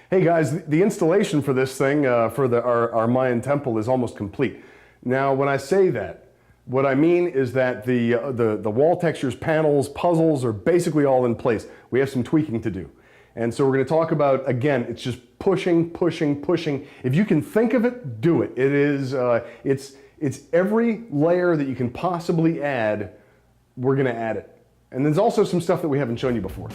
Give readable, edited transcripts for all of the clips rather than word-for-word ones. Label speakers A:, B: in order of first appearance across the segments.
A: Hey guys, the installation for this thing, for our Mayan temple is almost complete. Now, when I say that, what I mean is that the wall textures, panels, puzzles are basically all in place. We have some tweaking to do. And so we're going to talk about, again, it's just pushing, pushing, pushing. If you can think of it, do it. It is, it's every layer that you can possibly add, we're going to add it. And there's also some stuff that we haven't shown you before.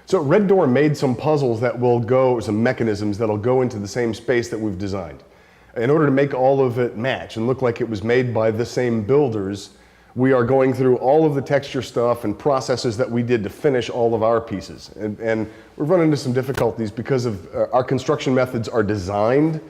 A: So Red Door made some puzzles that will go, some mechanisms that'll go into the same space that we've designed. In order to make all of it match and look like it was made by the same builders, we are going through all of the texture stuff and processes that we did to finish all of our pieces. And we've run into some difficulties because of our construction methods are designed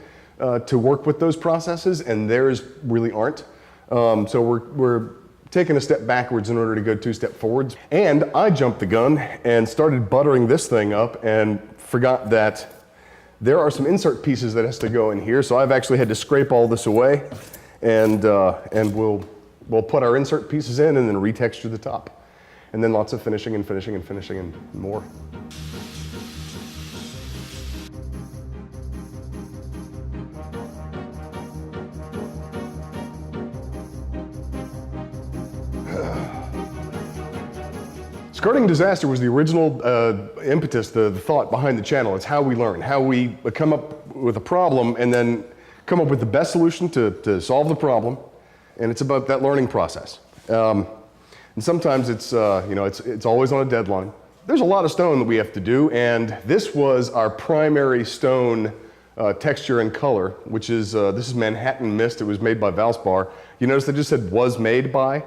A: to work with those processes, and theirs really aren't. So we're taking a step backwards in order to go 2 steps forwards. And I jumped the gun and started buttering this thing up and forgot that there are some insert pieces that has to go in here. So I've actually had to scrape all this away, and we'll put our insert pieces in and then retexture the top. And then lots of finishing and finishing and finishing and more. Skirting Disaster was the original impetus, the thought behind the channel. It's how we learn, how we come up with a problem and then come up with the best solution to solve the problem. And it's about that learning process. And sometimes it's, it's always on a deadline. There's a lot of stone that we have to do, and this was our primary stone texture and color, which is, this is Manhattan Mist. It was made by Valspar. You notice they just said was made by.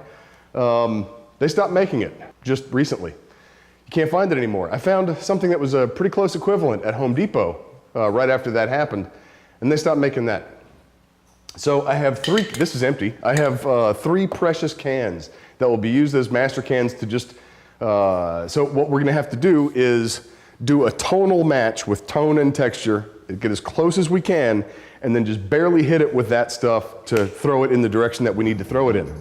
A: They stopped making it just recently. You can't find it anymore. I found something that was a pretty close equivalent at Home Depot right after that happened, and they stopped making that. So I have 3, this is empty, I have 3 precious cans that will be used as master cans to just, so what we're gonna have to do is do a tonal match with tone and texture, get as close as we can, and then just barely hit it with that stuff to throw it in the direction that we need to throw it in.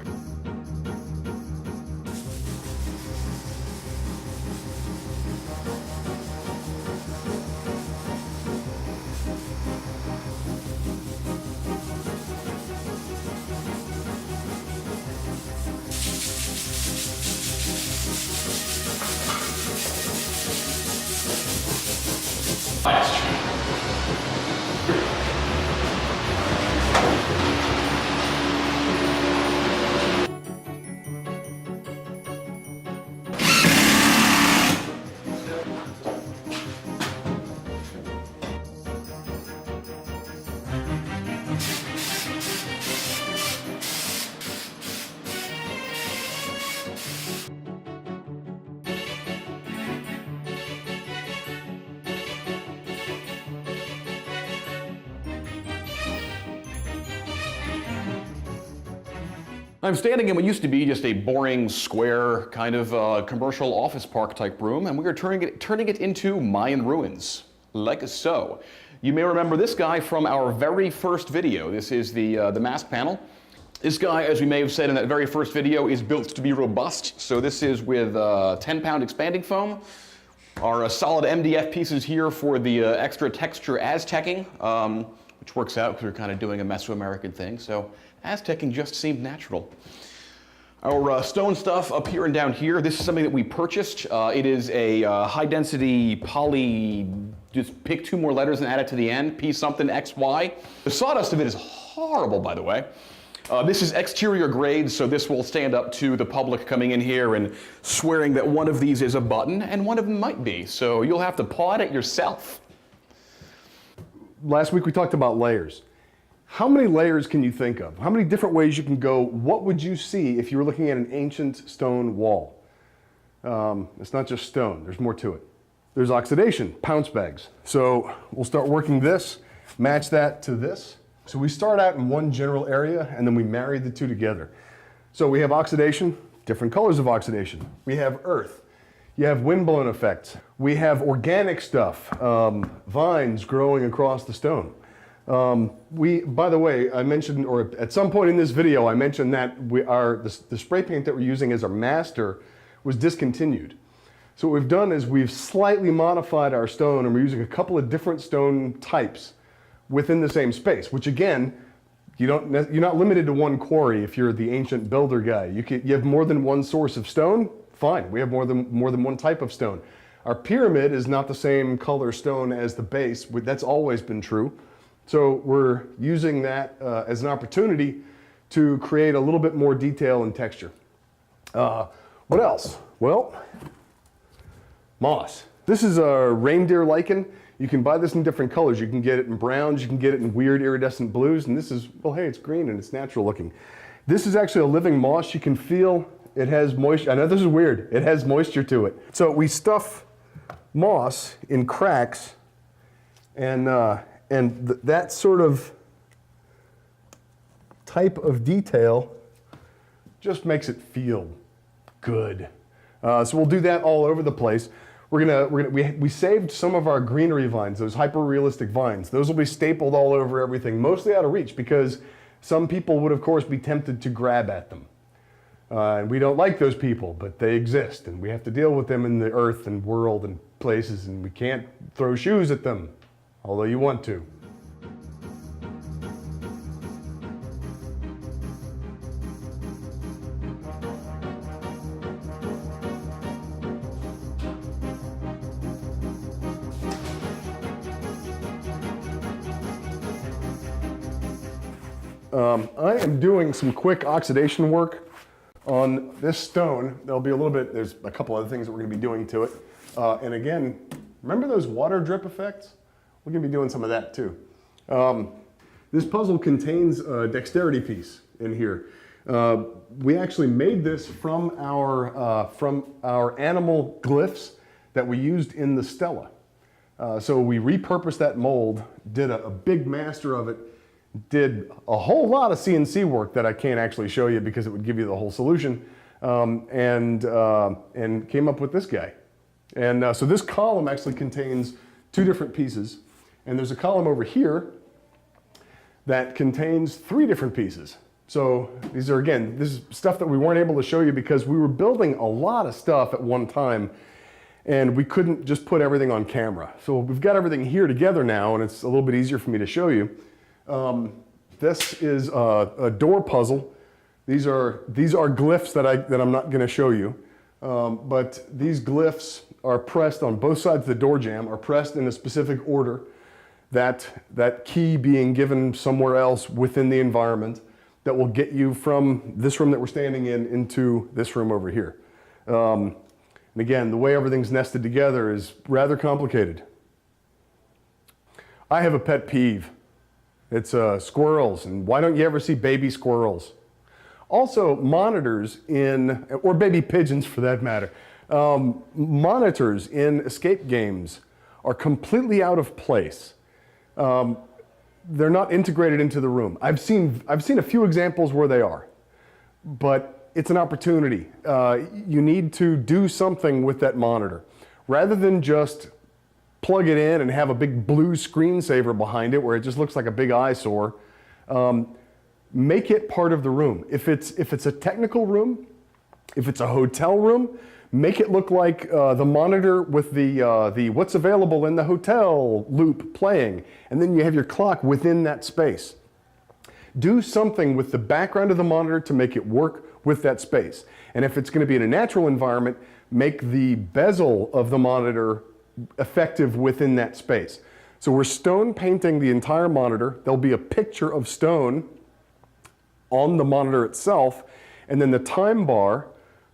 B: I'm standing in what used to be just a boring, square, kind of commercial office park type room, and we are turning it into Mayan ruins, like so. You may remember this guy from our very first video. This is the mask panel. This guy, as we may have said in that very first video, is built to be robust. So this is with 10-pound expanding foam. Our solid MDF pieces here for the extra texture Aztecing, which works out because we're kind of doing a Mesoamerican thing. So Aztecing just seemed natural. Our stone stuff up here and down here, this is something that we purchased. It is a high density poly, just pick 2 more letters and add it to the end, P something XY. The sawdust of it is horrible, by the way. This is exterior grade, so this will stand up to the public coming in here and swearing that one of these is a button and one of them might be. So you'll have to paw at it yourself.
A: Last week we talked about layers. How many layers can you think of? How many different ways you can go? What would you see if you were looking at an ancient stone wall? It's not just stone, there's more to it. There's oxidation, pounce bags. So we'll start working this, match that to this. So we start out in one general area and then we marry the two together. So we have oxidation, different colors of oxidation. We have earth. You have windblown effects. We have organic stuff, vines growing across the stone. By the way, I mentioned, or at some point in this video, I mentioned that the spray paint that we're using as our master was discontinued. So what we've done is we've slightly modified our stone, and we're using a couple of different stone types within the same space, which again, you're not limited to one quarry if you're the ancient builder guy. You have more than one source of stone, fine. We have more than one type of stone. Our pyramid is not the same color stone as the base. That's always been true. So we're using that as an opportunity to create a little bit more detail and texture. What else? Well, moss. This is a reindeer lichen. You can buy this in different colors. You can get it in browns, you can get it in weird iridescent blues, and this is, well, hey, it's green and it's natural looking. This is actually a living moss. You can feel it has moisture. I know this is weird. It has moisture to it. So we stuff moss in cracks, and that sort of type of detail just makes it feel good. So we'll do that all over the place. We saved some of our greenery vines, those hyper-realistic vines. Those will be stapled all over everything, mostly out of reach, because some people would, of course, be tempted to grab at them. And we don't like those people, but they exist, and we have to deal with them in the earth and world and places, and we can't throw shoes at them, although you want to. I am doing some quick oxidation work on this stone. There'll be a little bit, there's a couple other things that we're going to be doing to it. And again, remember those water drip effects? We're going to be doing some of that too. This puzzle contains a dexterity piece in here. We actually made this from our animal glyphs that we used in the stela. So we repurposed that mold, did a big master of it, did a whole lot of CNC work that I can't actually show you because it would give you the whole solution, and came up with this guy. And so this column actually contains two different pieces, and there's a column over here that contains three different pieces. So these are, again, this is stuff that we weren't able to show you because we were building a lot of stuff at one time, and we couldn't just put everything on camera. So we've got everything here together now, and it's a little bit easier for me to show you. This is a door puzzle. These are glyphs that I'm not going to show you, but these glyphs are pressed on both sides of the door jamb, are pressed in a specific order, that key being given somewhere else within the environment that will get you from this room that we're standing in into this room over here. And again, the way everything's nested together is rather complicated. I have a pet peeve. It's squirrels, and why don't you ever see baby squirrels? Also, monitors or baby pigeons for that matter, monitors in escape games are completely out of place. They're not integrated into the room. I've seen a few examples where they are, but it's an opportunity. You need to do something with that monitor. Rather than just plug it in and have a big blue screensaver behind it where it just looks like a big eyesore, make it part of the room. If it's a technical room, if it's a hotel room, make it look like the monitor with the what's available in the hotel loop playing, and then you have your clock within that space. Do something with the background of the monitor to make it work with that space. And if it's going to be in a natural environment, make the bezel of the monitor effective within that space. So we're stone painting the entire monitor. There'll be a picture of stone on the monitor itself, and then the time bar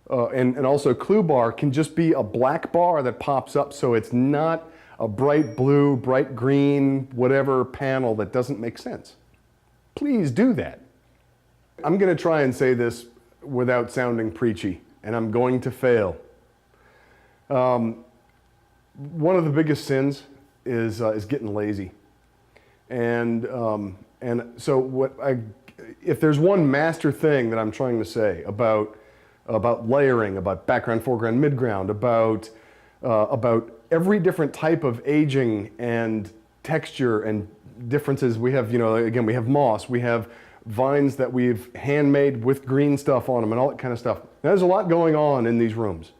A: and also clue bar can just be a black bar that pops up, so it's not a bright blue, bright green, whatever panel that doesn't make sense. Please do that. I'm going to try and say this without sounding preachy, and I'm going to fail. One of the biggest sins is getting lazy, and so if there's one master thing that I'm trying to say about about layering, about background, foreground, midground, about every different type of aging and texture and differences. We have, again, we have moss, we have vines that we've handmade with green stuff on them and all that kind of stuff. There's a lot going on in these rooms.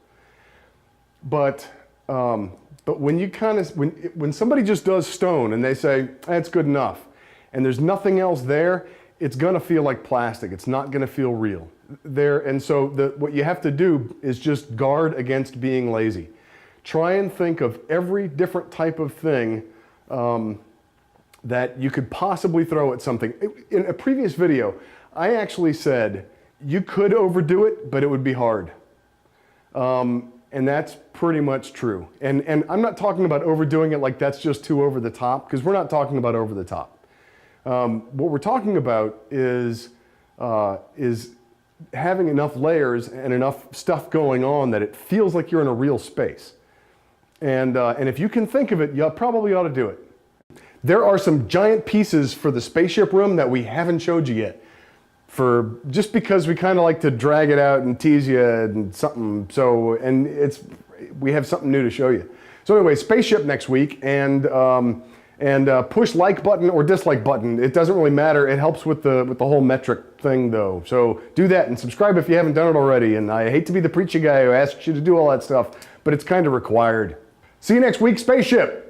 A: But when you when somebody just does stone and they say, that's good enough, and there's nothing else there, it's gonna feel like plastic. It's not gonna feel real. And so what you have to do is just guard against being lazy. Try and think of every different type of thing that you could possibly throw at something. In a previous video, I actually said you could overdo it, but it would be hard. And that's pretty much true. And I'm not talking about overdoing it like that's just too over the top, because we're not talking about over the top. What we're talking about is having enough layers and enough stuff going on that it feels like you're in a real space. And if you can think of it, you probably ought to do it. There are some giant pieces for the spaceship room that we haven't showed you yet, just because we kind of like to drag it out and tease you and something. So, we have something new to show you. So anyway, spaceship next week, and push like button or dislike button. It doesn't really matter. It helps with the whole metric thing though. So do that and subscribe if you haven't done it already. And I hate to be the preachy guy who asks you to do all that stuff, but it's kind of required. See you next week, spaceship.